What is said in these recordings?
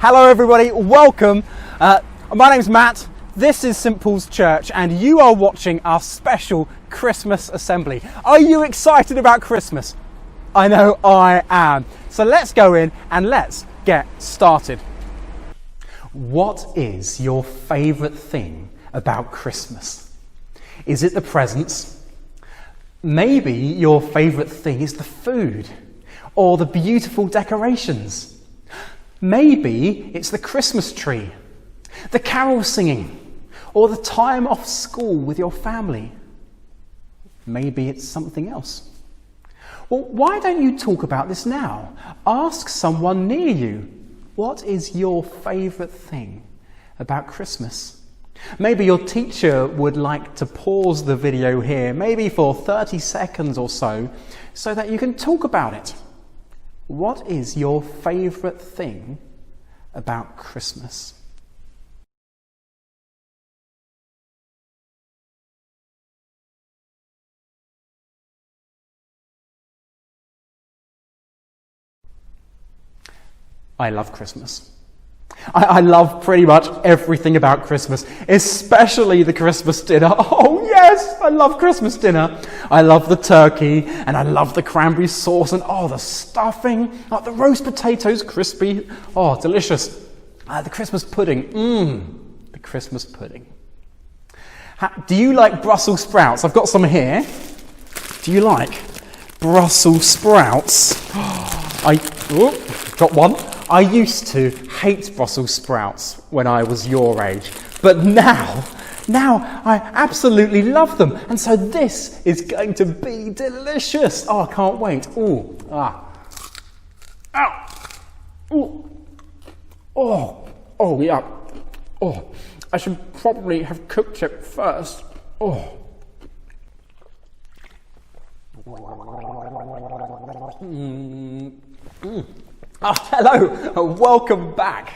Hello everybody, welcome. My name's Matt, this is St Paul's Church and you are watching our special Christmas assembly. Are you excited about Christmas? I know I am. So let's go in and let's get started. What is your favourite thing about Christmas? Is it the presents? Maybe your favourite thing is the food or the beautiful decorations. Maybe it's the Christmas tree, the carol singing, or the time off school with your family. Maybe it's something else. Well, why don't you talk about this now? Ask someone near you, what is your favourite thing about Christmas? Maybe your teacher would like to pause the video here, maybe for 30 seconds or so that you can talk about it. What is your favourite thing about Christmas? I love Christmas. I love pretty much everything about Christmas, especially the Christmas dinner. Oh yes, I love Christmas dinner. I love the turkey and I love the cranberry sauce and the stuffing, the roast potatoes, crispy, delicious. The Christmas pudding, the Christmas pudding. Do you like Brussels sprouts? I've got some here. Do you like Brussels sprouts? Got one. I used to hate Brussels sprouts when I was your age, but now I absolutely love them, and so this is going to be delicious. I can't wait. Yeah. I should probably have cooked it first. Hello, welcome back.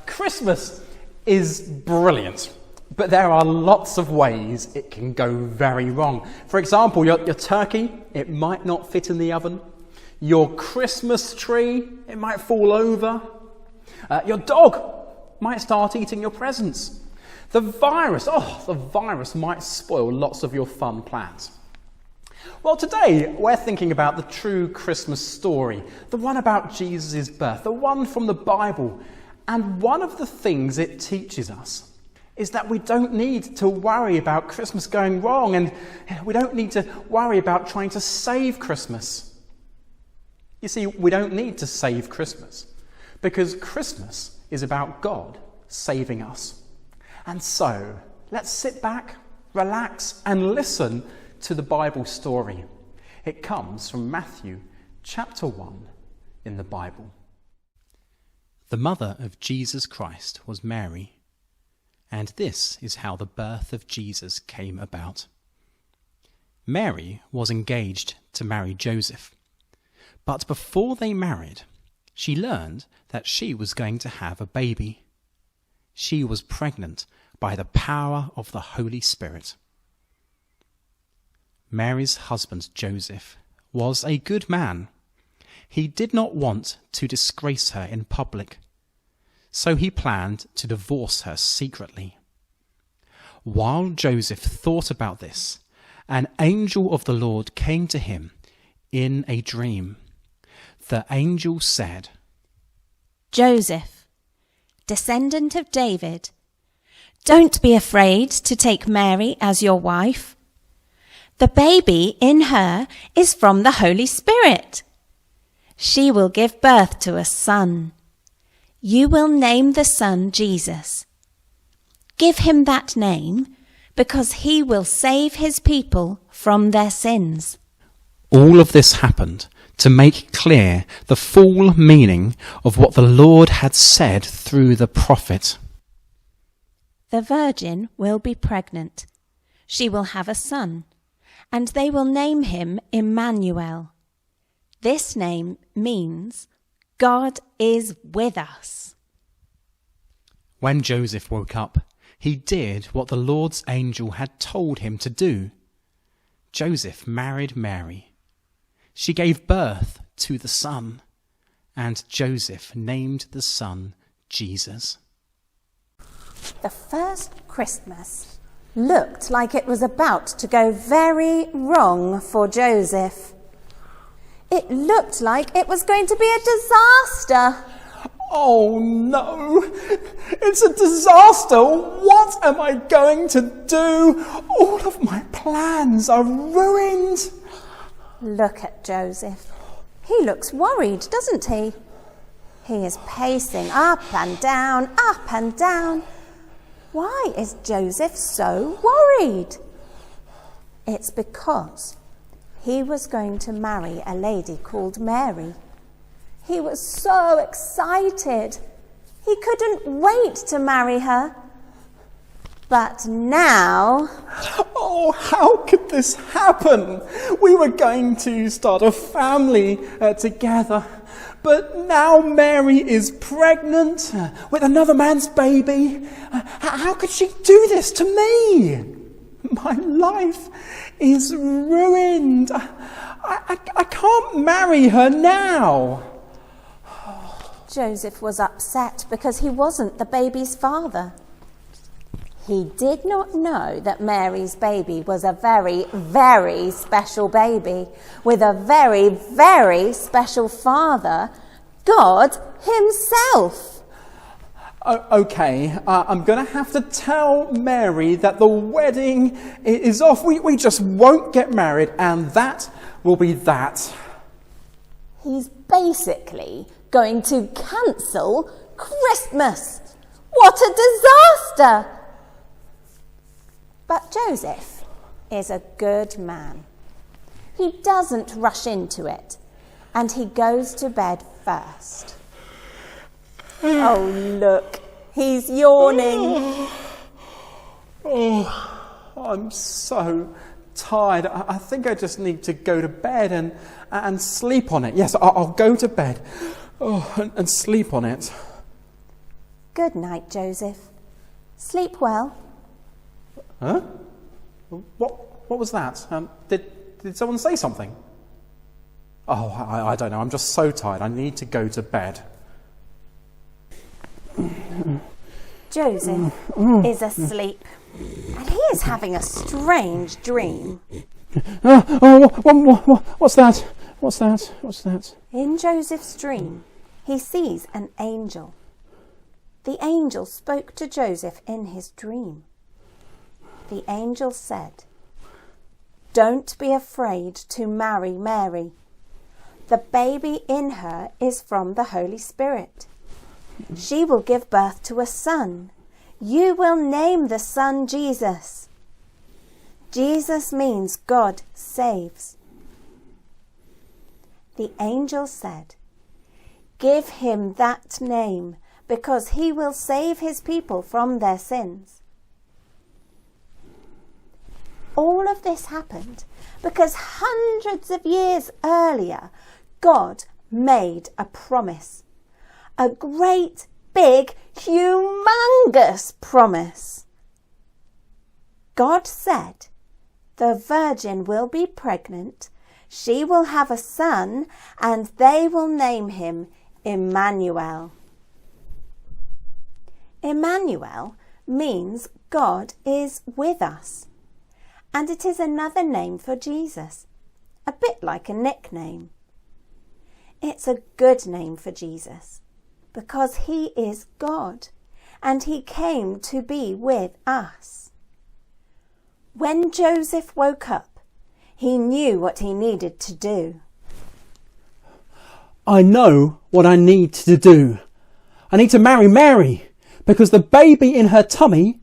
Christmas is brilliant, but there are lots of ways it can go very wrong. For example, your turkey, it might not fit in the oven. Your Christmas tree, it might fall over. Your dog might start eating your presents. The virus might spoil lots of your fun plans. Well, today we're thinking about the true Christmas story, the one about Jesus' birth, the one from the Bible. And one of the things it teaches us is that we don't need to worry about Christmas going wrong, and we don't need to worry about trying to save Christmas. You see, we don't need to save Christmas because Christmas is about God saving us. And so, let's sit back, relax, and listen to the Bible story. It comes from Matthew chapter 1 in the Bible. The mother of Jesus Christ was Mary, and this is how the birth of Jesus came about. Mary was engaged to marry Joseph, but before they married, she learned that she was going to have a baby. She was pregnant by the power of the Holy Spirit. Mary's husband Joseph was a good man. He did not want to disgrace her in public, so he planned to divorce her secretly. While Joseph thought about this, an angel of the Lord came to him in a dream. The angel said, "Joseph, descendant of David, don't be afraid to take Mary as your wife. The baby in her is from the Holy Spirit. She will give birth to a son. You will name the son Jesus. Give him that name because he will save his people from their sins." All of this happened to make clear the full meaning of what the Lord had said through the prophet. The virgin will be pregnant. She will have a son, and they will name him Emmanuel. This name means God is with us. When Joseph woke up, he did what the Lord's angel had told him to do. Joseph married Mary. She gave birth to the son, and Joseph named the son Jesus. The first Christmas looked like it was about to go very wrong for Joseph. It looked like it was going to be a disaster. Oh no, it's a disaster. What am I going to do? All of my plans are ruined. Look at Joseph. He looks worried, doesn't he? He is pacing up and down, up and down. Why is Joseph so worried? It's because he was going to marry a lady called Mary. He was so excited. He couldn't wait to marry her. But now... Oh, how could this happen? We were going to start a family together. But now Mary is pregnant with another man's baby. How could she do this to me? My life is ruined. I can't marry her now. Joseph was upset because he wasn't the baby's father. He did not know that Mary's baby was a very, very special baby with a very, very special father, God himself. Okay, I'm going to have to tell Mary that the wedding is off. We just won't get married, and that will be that. He's basically going to cancel Christmas. What a disaster! But Joseph is a good man. He doesn't rush into it, and he goes to bed first. Oh, look, he's yawning. Oh, I'm so tired. I think I just need to go to bed and sleep on it. Yes, I'll go to bed and sleep on it. Good night, Joseph. Sleep well. Huh? What was that? Did someone say something? Oh, I don't know. I'm just so tired. I need to go to bed. Joseph is asleep, and he is having a strange dream. What's that? What's that? What's that? In Joseph's dream, he sees an angel. The angel spoke to Joseph in his dream. The angel said, "Don't be afraid to marry Mary. The baby in her is from the Holy Spirit. She will give birth to a son. You will name the son Jesus. Jesus means God saves." The angel said, "Give him that name because he will save his people from their sins." All of this happened because hundreds of years earlier, God made a promise. A great, big, humongous promise. God said, "The virgin will be pregnant, she will have a son, and they will name him Emmanuel." Emmanuel means God is with us. And it is another name for Jesus, a bit like a nickname. It's a good name for Jesus because he is God and he came to be with us. When Joseph woke up, he knew what he needed to do. I know what I need to do. I need to marry Mary because the baby in her tummy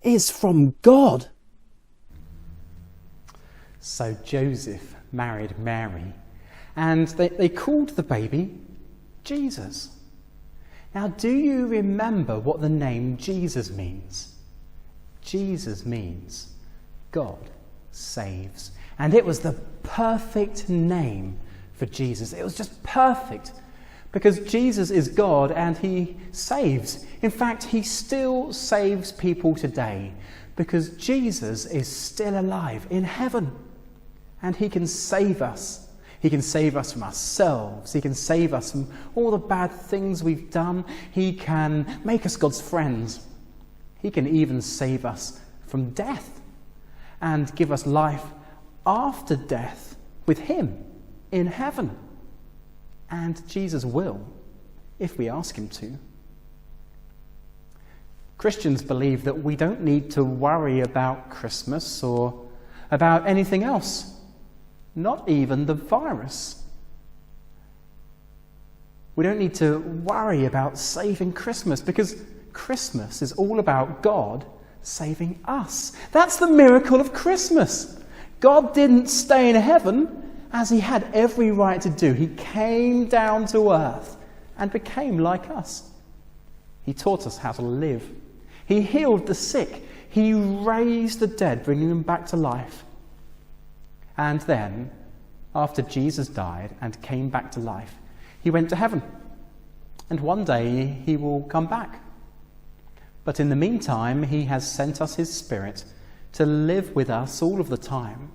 is from God. So Joseph married Mary, and they called the baby Jesus. Now, do you remember what the name Jesus means? Jesus means God saves. And it was the perfect name for Jesus. It was just perfect because Jesus is God and he saves. In fact, he still saves people today because Jesus is still alive in heaven. And he can save us. He can save us from ourselves. He can save us from all the bad things we've done. He can make us God's friends. He can even save us from death and give us life after death with him in heaven. And Jesus will, if we ask him to. Christians believe that we don't need to worry about Christmas or about anything else, not even the virus. We don't need to worry about saving Christmas, because Christmas is all about God saving us. That's the miracle of Christmas. God didn't stay in heaven, as he had every right to do. He came down to earth and became like us. He taught us how to live. He healed the sick. He raised the dead, bringing them back to life. And then, after Jesus died and came back to life, he went to heaven. And one day he will come back. But in the meantime, he has sent us his Spirit to live with us all of the time.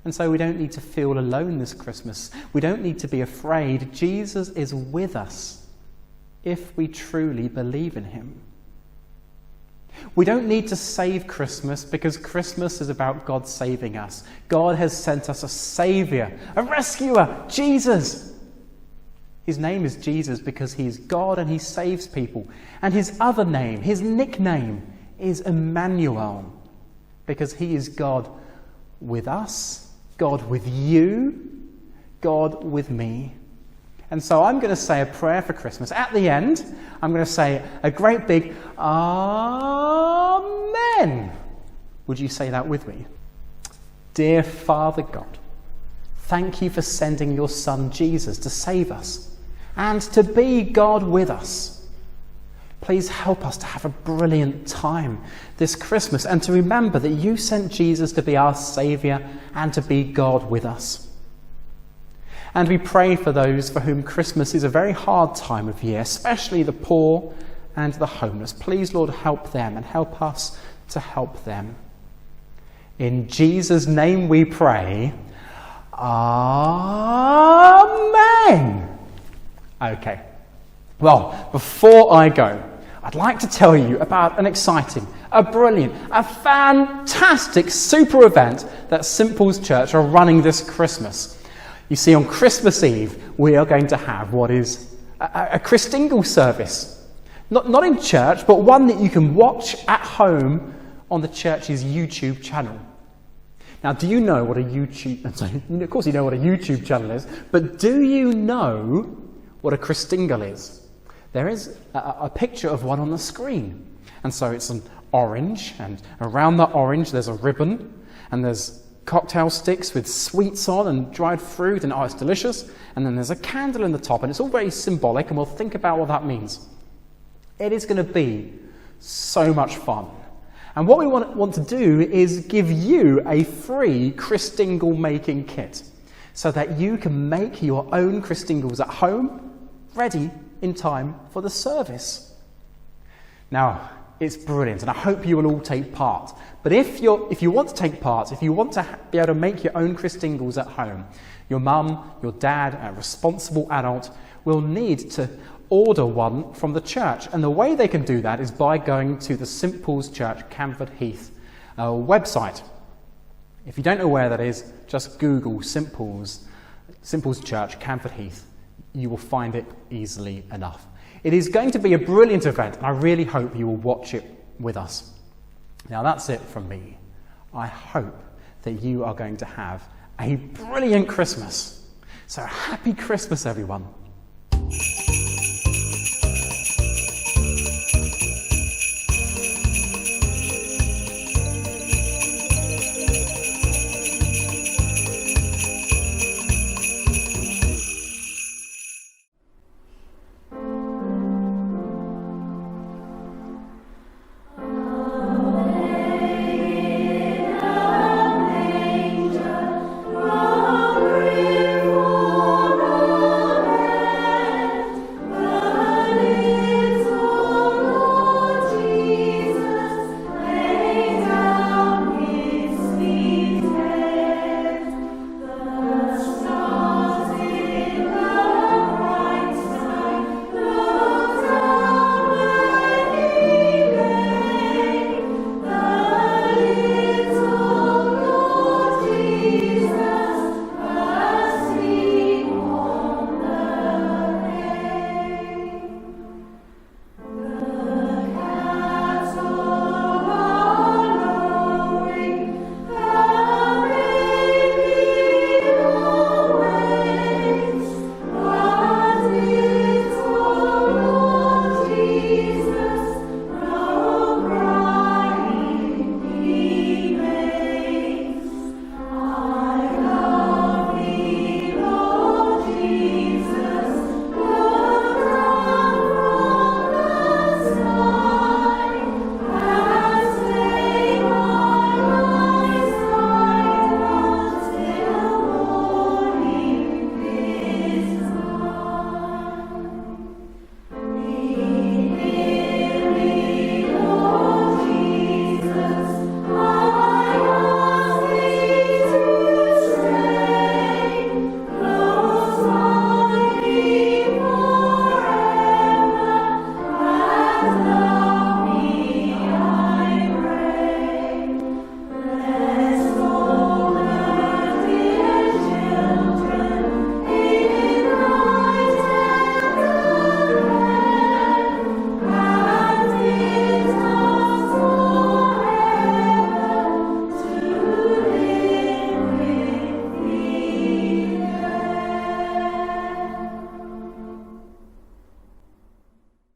And so we don't need to feel alone this Christmas. We don't need to be afraid. Jesus is with us if we truly believe in him. We don't need to save Christmas, because Christmas is about God saving us. God has sent us a saviour, a rescuer, Jesus. His name is Jesus because he is God and he saves people. And his other name, his nickname, is Emmanuel, because he is God with us, God with you, God with me. And so I'm going to say a prayer for Christmas. At the end, I'm going to say a great big Amen. Would you say that with me? Dear Father God, thank you for sending your Son Jesus to save us and to be God with us. Please help us to have a brilliant time this Christmas and to remember that you sent Jesus to be our Saviour and to be God with us. And we pray for those for whom Christmas is a very hard time of year, especially the poor and the homeless. Please, Lord, help them and help us to help them. In Jesus' name we pray. Amen. Okay. Well, before I go, I'd like to tell you about an exciting, a brilliant, a fantastic super event that St Paul's Church are running this Christmas. You see, on Christmas Eve, we are going to have what is a Christingle service. Not in church, but one that you can watch at home on the church's YouTube channel. Now, do you know what a YouTube... of course you know what a YouTube channel is, but do you know what a Christingle is? There is a picture of one on the screen. And so it's an orange, and around that orange there's a ribbon, and there's cocktail sticks with sweets on and dried fruit, and it's delicious. And then there's a candle in the top, and it's all very symbolic, and we'll think about what that means. It is going to be so much fun. And what we want to do is give you a free Christingle making kit so that you can make your own Christingles at home, ready in time for the service. Now, it's brilliant, and I hope you will all take part. But if you want to take part, if you want to be able to make your own Christingles at home, your mum, your dad, a responsible adult will need to order one from the church. And the way they can do that is by going to the St Paul's Church, Camford Heath website. If you don't know where that is, just Google St Paul's Church, Camford Heath. You will find it easily enough. It is going to be a brilliant event, and I really hope you will watch it with us. Now, that's it from me. I hope that you are going to have a brilliant Christmas. So happy Christmas, everyone.